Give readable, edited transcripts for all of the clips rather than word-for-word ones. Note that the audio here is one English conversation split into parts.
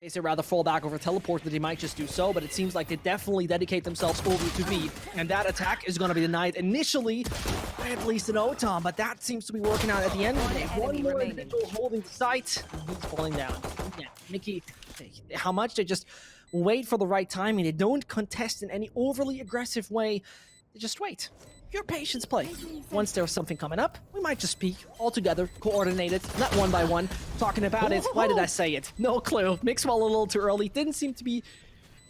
They say rather fall back over teleport that they might just do so, but it seems like they definitely dedicate themselves over to B, and that attack is going to be denied initially by at least an Otom, but that seems to be working out at the end. One more individual holding the site, and he's falling down. Yeah, Mickey, how much they just wait for the right timing. They don't contest in any overly aggressive way. They just wait. Pure patience play. Once there's something coming up, we might just peek all together, coordinated, not one by one, talking about it. Why did I say it? No clue. Mixwell a little too early. Didn't seem to be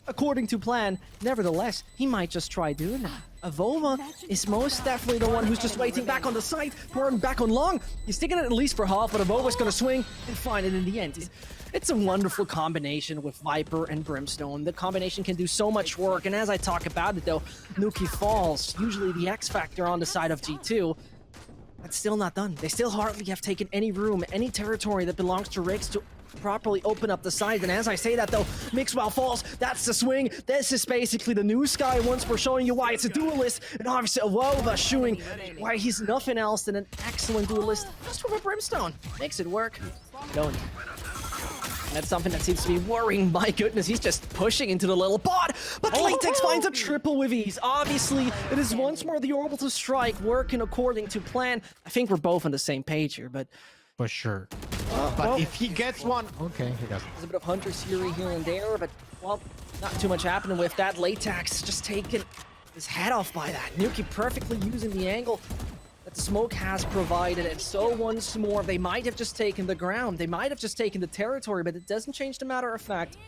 according to plan. Nevertheless, he might just try doing that. Avova is most definitely the one who's just waiting back on the site, pouring back on long. He's sticking it at least for half, but Avova's going to swing and find it in the end. It's a wonderful combination with Viper and Brimstone. The combination can do so much work, and as I talk about it though, Nuki falls, usually the X factor on the side of G2. That's still not done. They still hardly have taken any room, any territory that belongs to Rix to properly open up the side. And as I say that though, Mixwell falls. That's the swing. This is basically the new Sky once we're showing you why it's a duelist. And obviously Avova showing why he's nothing else than an excellent duelist just with a Brimstone. Makes it work. Don't. That's something that seems to be worrying. My goodness, he's just pushing into the little bot. But Latex finds a triple with ease. Obviously, it is once more the orbital strike working according to plan. I think we're both on the same page here, but... For sure. But if he gets one... Okay, he doesn't. There's a bit of Hunter's Fury here and there, but, well, not too much happening with that. Latex just taking his head off by that. Nuki perfectly using the angle that the smoke has provided, and so once more, they might have just taken the ground. They might have just taken the territory, but it doesn't change the matter of fact.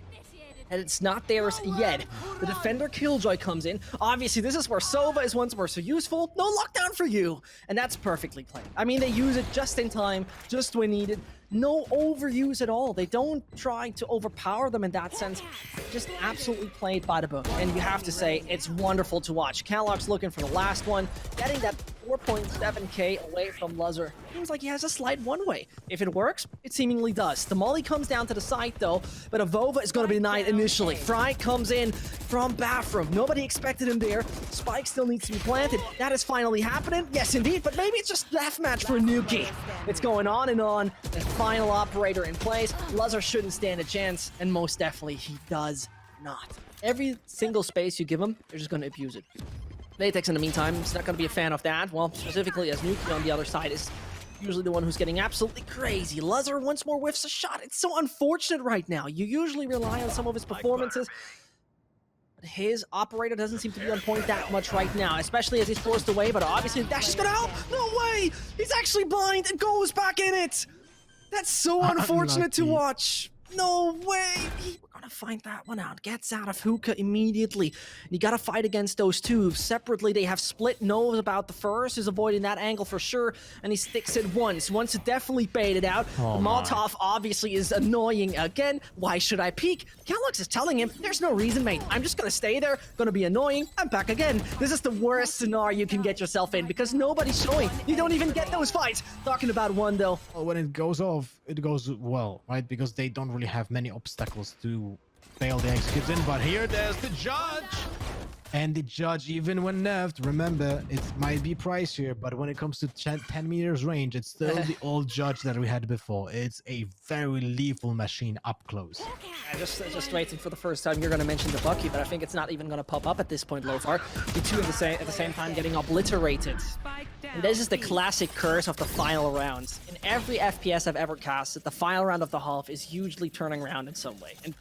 And it's not theirs yet. The defender Killjoy comes in. Obviously, this is where Sova is once more so useful. No lockdown for you. And that's perfectly played. I mean, they use it just in time, just when needed. No overuse at all. They don't try to overpower them in that sense. Just absolutely played by the book. And you have to say, it's wonderful to watch. Caloc's looking for the last one, getting that 4.7k away from Luzzer. Seems like he has a slight one-way. If it works, it seemingly does. The molly comes down to the site though, but Avova is going to be denied initially. Fry comes in from bathroom. Nobody expected him there. Spike still needs to be planted. That is finally happening. Yes, indeed, but maybe it's just deathmatch for Nuki. It's going on and on. The final operator in place. Luzzer shouldn't stand a chance, and most definitely he does not. Every single space you give him, they're just going to abuse it. Latex, in the meantime, is not going to be a fan of that. Well, specifically as Nuki on the other side is usually the one who's getting absolutely crazy. Luzzer once more whiffs a shot. It's so unfortunate right now. You usually rely on some of his performances, but his operator doesn't seem to be on point that much right now, especially as he's forced away, but obviously Dash is going to help. No way! He's actually blind and goes back in it! That's so unfortunate to watch. No way! We're gonna find that one out. Gets out of hookah immediately. You gotta fight against those two. Separately, they have split knows about the first. Is avoiding that angle for sure. And he sticks it once. Once it definitely baited out. Molotov obviously is annoying again. Why should I peek? Calypso is telling him, there's no reason, mate. I'm just gonna stay there. Gonna be annoying. I'm back again. This is the worst scenario you can get yourself in because nobody's showing. You don't even get those fights. Talking about one though. Well, when it goes off, it goes well, right? Because they don't really have many obstacles to fail the executes in, but here there's the judge, and the judge, even when nerfed, remember, it might be pricier, but when it comes to 10 meters range, it's still the old judge that we had before. It's a very lethal machine up close. Just waiting for the first time you're going to mention the Bucky, but I think it's not even going to pop up at this point, Lofar. The two at the same time getting obliterated. And this is the classic curse of the final rounds. In every FPS I've ever casted, the final round of the half is usually turning around in some way. And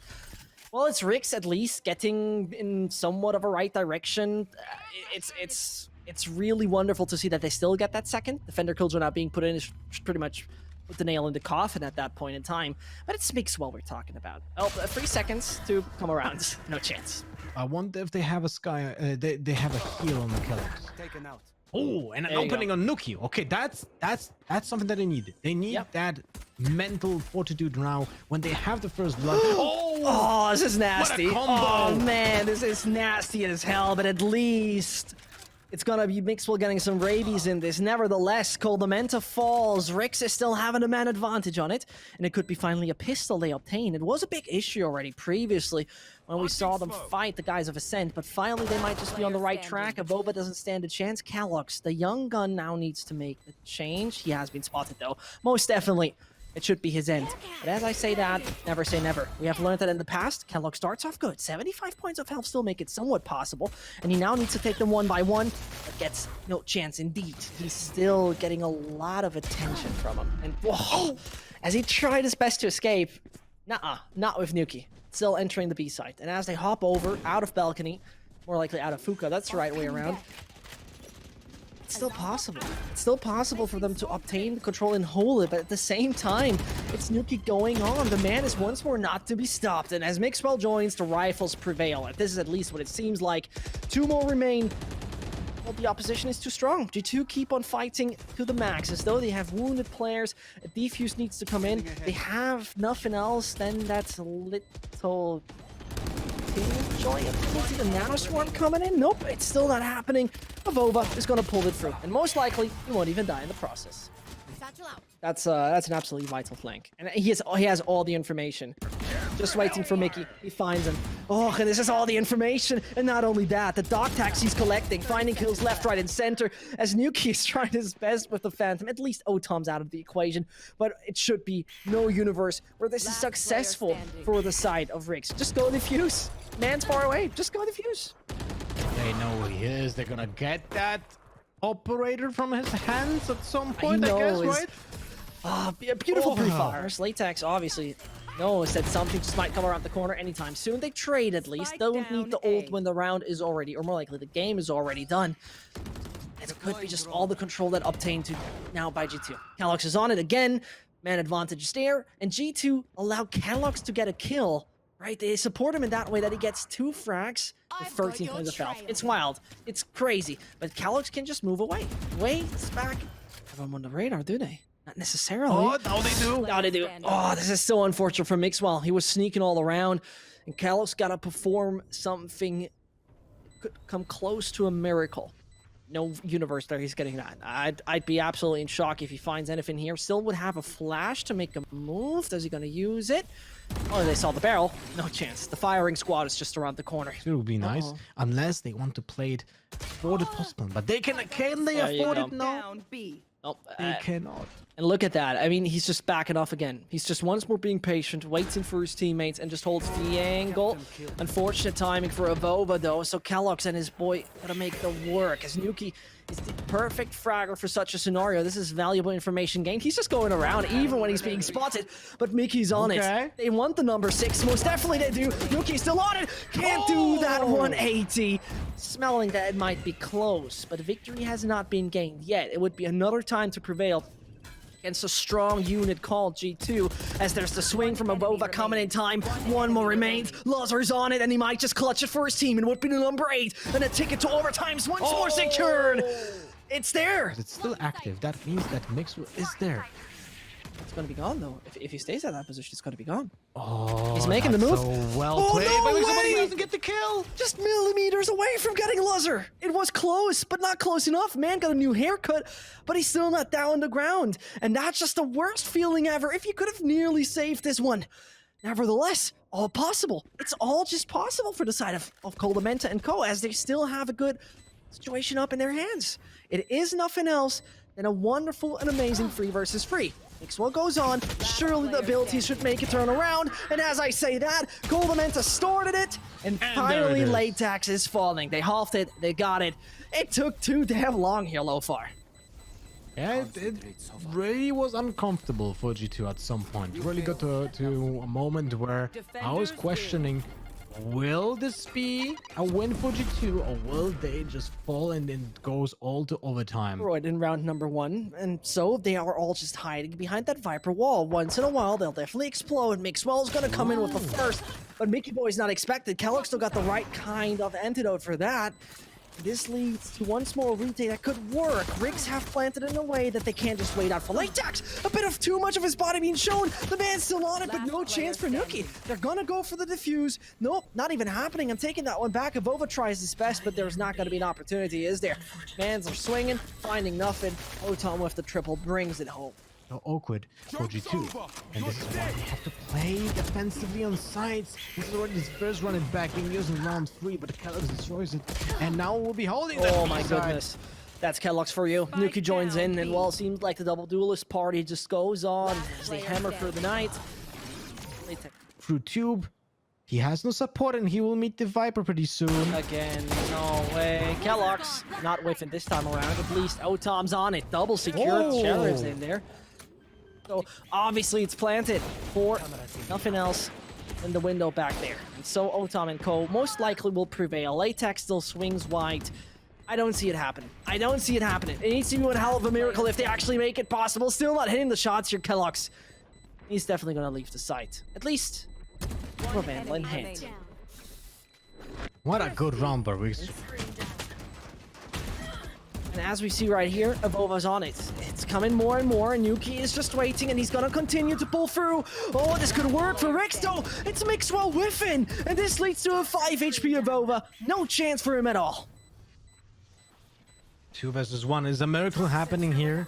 well, it's Rix at least getting in somewhat of a right direction. It's really wonderful to see that they still get that second. Defender Killjoy not being put in is pretty much put the nail in the coffin at that point in time. But it's Mixwell we're talking about. Oh, 3 seconds to come around. No chance. I wonder if they have a Sky. They have a heal on the killer. Taken out. Oh, and an opening on Nuki. Okay, that's something that they need. They need that mental fortitude now when they have the first blood. Oh, this is nasty. What a combo. Oh man, this is nasty as hell, but at least it's gonna be Mixwell getting some rabies in this. Nevertheless, Coldamenta falls. Rix is still having a man advantage on it, and it could be finally a pistol they obtain. It was a big issue already previously when we saw them fight the guys of Ascent, but finally they might just be on the right track. Avova doesn't stand a chance. Calypso, the young gun, now needs to make the change. He has been spotted though. Most definitely. it should be his end. But as I say that, never say never. We have learned that in the past, Kellogg starts off good. 75 points of health still make it somewhat possible, and he now needs to take them one by one, but gets no chance indeed. He's still getting a lot of attention from him. And whoa, as he tried his best to escape, not with Nuki. Still entering the B site. And as they hop over, out of balcony, more likely out of Fuka, that's the right way around, it's still possible. It's still possible for them to obtain control and hold it, but at the same time, it's Nuki going on. The man is once more not to be stopped, and as Mixwell joins, the rifles prevail. And this is at least what it seems like. 2 more remain. Well, the opposition is too strong. G2 keep on fighting to the max, as though they have wounded players. A defuse needs to come in. They have nothing else, then that's a little... Joy ability, the nano swarm coming in? Nope, it's still not happening. Avova is going to pull it through, and most likely, he won't even die in the process. That's an absolutely vital flank, and he has all the information. Just waiting for Mickey. He finds him. Oh, and this is all the information, and not only that, the dog tags he's collecting, finding kills left, right, and center. As Nuki is trying his best with the Phantom, at least Otom's out of the equation, but it should be no universe where this is successful for the side of Rix. Just go defuse. Man's far away. Just go defuse. They know who he is. They're gonna get that operator from his hands at some point, I guess, right? A beautiful pre-fire. Latex obviously knows that something just might come around the corner anytime soon. They trade at least. Don't need the ult when the round is already, or more likely the game is already done. And it could be just all the control that obtained to now by G2. Calyx is on it again. Man advantage is there. And G2 allow Calyx to get a kill. Right, they support him in that way that he gets 2 frags with 13 points of health. It's wild. It's crazy. But Calyx can just move away. Waits back. Have them on the radar, do they? Not necessarily. Oh, now they do. Now they do. Oh, this is so unfortunate for Mixwell. He was sneaking all around. And Calyx got to perform something could come close to a miracle. No universe there, he's getting that. I'd be absolutely in shock if he finds anything here. Still would have a flash to make a move. Is he going to use it? Oh, they saw the barrel. No chance. The firing squad is just around the corner. It would be nice, unless they want to play it for the possible. But they can they afford it now? Nope. They cannot. And look at that. I mean, he's just backing off again. He's just once more being patient, waiting for his teammates, and just holds the angle. Unfortunate timing for Avova, though. So Calyx and his boy gotta make the work. As Nuki is the perfect fragger for such a scenario. This is valuable information gained. He's just going around, even when he's being spotted. But Mickey's on it. They want the number 6. Most definitely they do. Nuki's still on it. Can't do that 180. Smelling that it might be close, but victory has not been gained yet. It would be another time to prevail against a strong unit called G2, as there's the swing from Avova coming in time. 1 more remains. Lazar's on it, and he might just clutch it for his team, and would be the number 8, and a ticket to overtime's once more secured. It's there. It's still active. That means that Mixwell is there. It's gonna be gone though. If he stays at that position, it's gonna be gone. Oh, he's making the move. So well played, no but somebody way! doesn't get the kill. Just millimeters away from getting Lazar. It was close, but not close enough. Man got a new haircut, but he's still not down on the ground. And that's just the worst feeling ever. If you could have nearly saved this one. Nevertheless, all possible. It's all just possible for the side of Kolementa and Co, as they still have a good situation up in their hands. It is nothing else than a wonderful and amazing 3 versus 3. Mixwell goes on. Surely the abilities should make it turn around. And as I say that, Kolementa started it. And finally, Latex is falling. They halved it. They got it. It took too damn long here, Lofar. Yeah, it really was uncomfortable for G2 at some point. Really got to a moment where I was questioning, will this be a win for G2, or will they just fall and it goes all to overtime? Right in round number 1, and so they are all just hiding behind that Viper wall. Once in a while, they'll definitely explode. Mixwell is going to come in with the first, but Mickey Boy's not expected. Kellogg still got the right kind of antidote for that. This leads to once more retake that could work. Rix have planted in a way that they can't just wait out for Latex. A bit of too much of his body being shown. The man's still on it, but no chance for Nuki. They're gonna go for the defuse. Nope, not even happening. I'm taking that one back. Avova tries his best, but there's not gonna be an opportunity, is there? Mans are swinging, finding nothing. Otom with the triple brings it home. So awkward for G2, and this is why they have to play defensively on sides. This is already his first run it back, being used in round 3, but the Calypso destroys it, and now we'll be holding that. Oh my goodness. That's Kellogg's for you. Nuki joins in, and while it seems like the double duelist party just goes on as they hammer for the night. Through tube. He has no support, and he will meet the Viper pretty soon. Again, no way. Kellogg's not whiffing this time around. At least Otom's on it. Double secured. Sheriff's in there. So obviously it's planted for nothing else than the window back there. And so Otom and co most likely will prevail. Latex still swings wide. I don't see it happening. I don't see it happening. It needs to be one hell of a miracle if they actually make it possible. Still not hitting the shots here, Kellogg's. He's definitely going to leave the site. At least for Vandal in hand. What a good round, Barwix. And as we see right here, Evova's on it. It's coming more and more, and Yuki is just waiting, and he's gonna continue to pull through. Oh, this could work for Rix, though. It's mixwell whiffing, and this leads to a 5 HP Evova. No chance for him at all. 2 versus 1. Is a miracle happening here?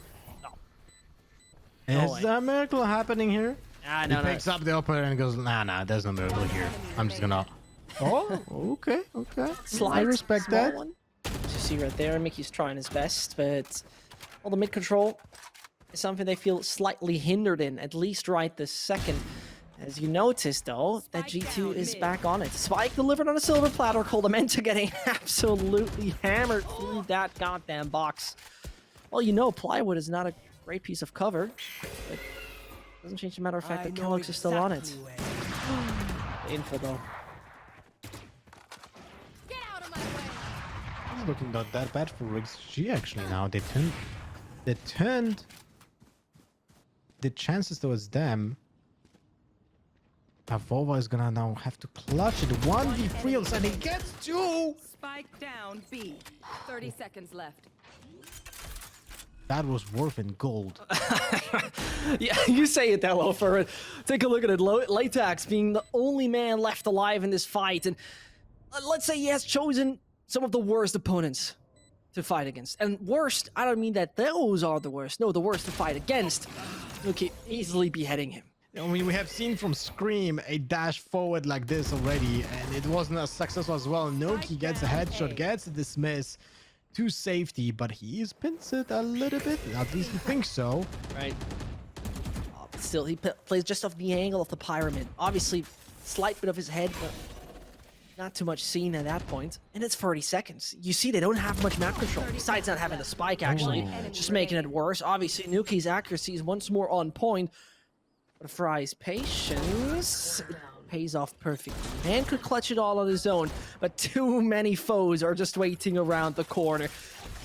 No. Is there a miracle happening here? Ah, He picks up the operator and goes, nah, there's no miracle here. I'm just gonna... Oh, okay. Slide, I respect small that. one. As you see right there, Mickey's trying his best, but well, the mid control is something they feel slightly hindered in, at least right this second. As you notice, though, that G2 is back on it. Spike delivered on a silver platter, Koldamenta getting absolutely hammered through that goddamn box. Well, you know, plywood is not a great piece of cover, but it doesn't change the matter of fact that Kellogg's is still on it. Info, though. It's looking not that bad for Riggs G actually now. They turned the chances towards them. Avova is gonna now have to clutch it. 1v3 on side. He gets 2! Spike down B. 30 seconds left. That was worth in gold. Yeah, you say it that low for it. Take a look at it. Latex being the only man left alive in this fight. And let's say he has chosen some of the worst opponents to fight against. And worst, I don't mean that those are the worst. No, the worst to fight against. You can easily beheading him. I mean, we have seen from Scream a dash forward like this already, and it wasn't as successful as well. Noki gets a headshot, gets a dismiss to safety, but he is pinched a little bit. At least he thinks so. Right. Still, he plays just off the angle of the pyramid. Obviously, slight bit of his head, but not too much seen at that point. And it's 30 seconds. You see, they don't have much map control, besides not having the spike, actually. Just making it worse. Obviously, Nuki's accuracy is once more on point. But Fry's patience pays off perfectly. Man could clutch it all on his own, but too many foes are just waiting around the corner.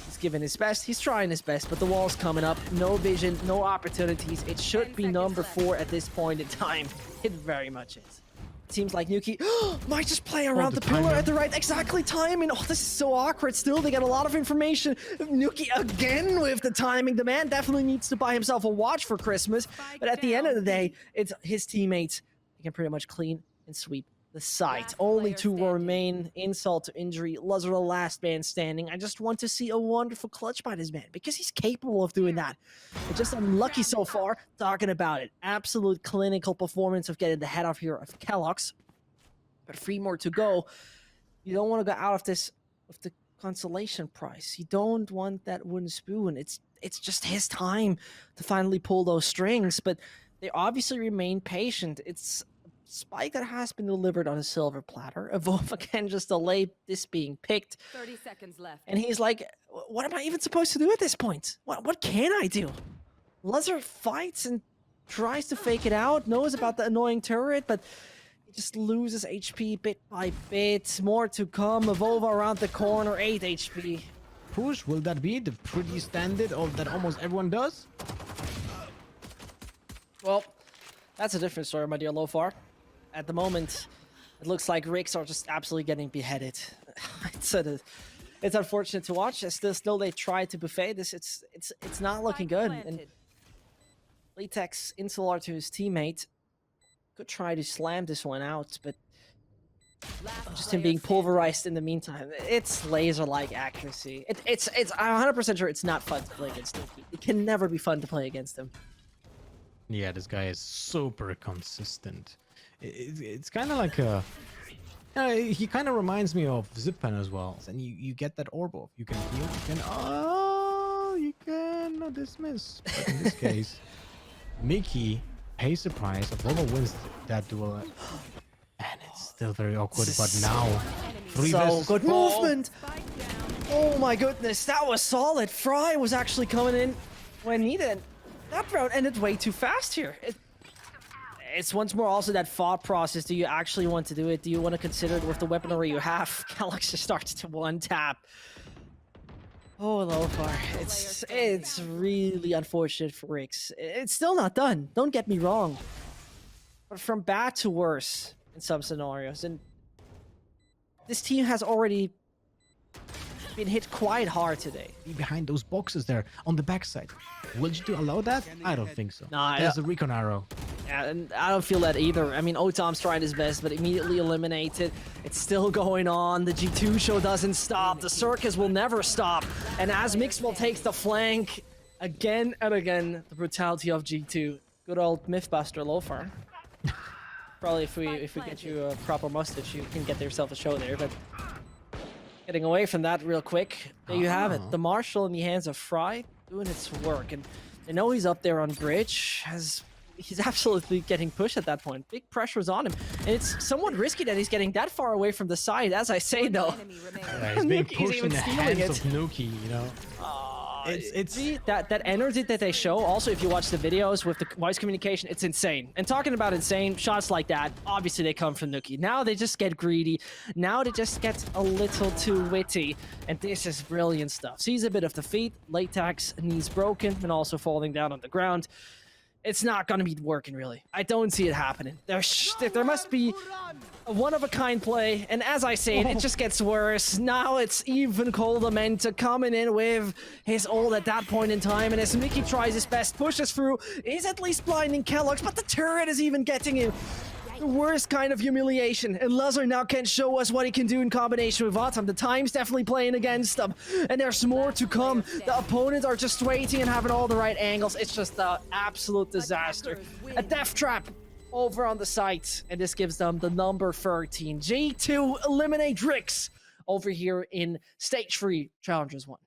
He's giving his best, he's trying his best, but the wall's coming up. No vision, no opportunities. It should be number 4 at this point in time. It very much is. It seems like Nuki might just play around the pillar at the right exactly timing. Oh, this is so awkward. Still, they get a lot of information. Nuki again with the timing. The man definitely needs to buy himself a watch for Christmas. But at the end of the day, it's his teammates. He can pretty much clean and sweep the site. Only 2 will remain. Insult to injury. Lazar, the last man standing. I just want to see a wonderful clutch by this man because he's capable of doing that. But just unlucky so far talking about it. Absolute clinical performance of getting the head off here of Kellogg's. But 3 more to go. You don't want to go out of this with the consolation prize. You don't want that wooden spoon. It's just his time to finally pull those strings. But they obviously remain patient. It's spike that has been delivered on a silver platter. Evolve can just delay this being picked. 30 seconds left. And he's like, what am I even supposed to do at this point? What can I do? Lazar fights and tries to fake it out, knows about the annoying turret, but he just loses HP bit by bit. More to come. Evolve around the corner, 8 HP. Push, will that be the pretty standard of that almost everyone does? Well, that's a different story, my dear Lofar. At the moment, it looks like Ricks are just absolutely getting beheaded. It's unfortunate to watch. Still they try to buffet this. It's not looking good. And Latex insular to his teammate could try to slam this one out, but just him being pulverized in the meantime. It's laser-like accuracy. I'm 100% sure it's not fun to play against Nuki. It can never be fun to play against him. Yeah, this guy is super consistent. It's kind of like a... he kind of reminds me of Zippan as well. And you get that orb off. You can heal, you can... no dismiss. But in this case, Mickey pays the price. Volvo wins that duel. And it's still very awkward, but now... Three So versus good four. movement. Oh my goodness, that was solid. Fry was actually coming in when needed. That round ended way too fast here. It's once more also that thought process. Do you actually want to do it? Do you want to consider it with the weaponry you have? Calypso starts to one tap. Oh, Lofar. It's really unfortunate for Rix. It's still not done. Don't get me wrong. But from bad to worse in some scenarios. And this team has already been hit quite hard today. Behind those boxes there on the backside. Will you allow that? I don't think so. Nah, There's a recon arrow. Yeah, and I don't feel that either. I mean, Otom's tried his best, but immediately eliminated. It's still going on. The G2 show doesn't stop. The circus will never stop. And as mixwell takes the flank, again and again, the brutality of G2. Good old Mythbuster Lofar. Probably if we get you a proper mustache, you can get yourself a show there, but... Getting away from that real quick. There you have it. The Marshal in the hands of Fry doing its work. And I know he's up there on bridge. He's absolutely getting pushed at that point. Big pressure's on him. And it's somewhat risky that he's getting that far away from the side. As I say, though. Yeah, he's being Nuki's pushed in even the stealing hands it. of Nuki, you know. It's that energy that they show, also if you watch the videos with the voice communication, it's insane. And talking about insane, shots like that, obviously they come from Nuki. Now they just get greedy. Now they just get a little too witty. And this is brilliant stuff. Sees a bit of defeat, latex, knees broken, and also falling down on the ground. It's not going to be working, really. I don't see it happening. There must be a one-of-a-kind play, and as I say, it just gets worse. Now it's even Koldamenta coming in with his ult at that point in time, and as Mickey tries his best, pushes through, he's at least blinding Kellogg's, but the turret is even getting him. The worst kind of humiliation, and Lazar now can show us what he can do in combination with Autumn. The time's definitely playing against them, and there's more to come. The opponents are just waiting and having all the right angles. It's just an absolute disaster. A death trap over on the site, and this gives them the number 13. G2 eliminate Rix over here in Stage 3 Challengers 1.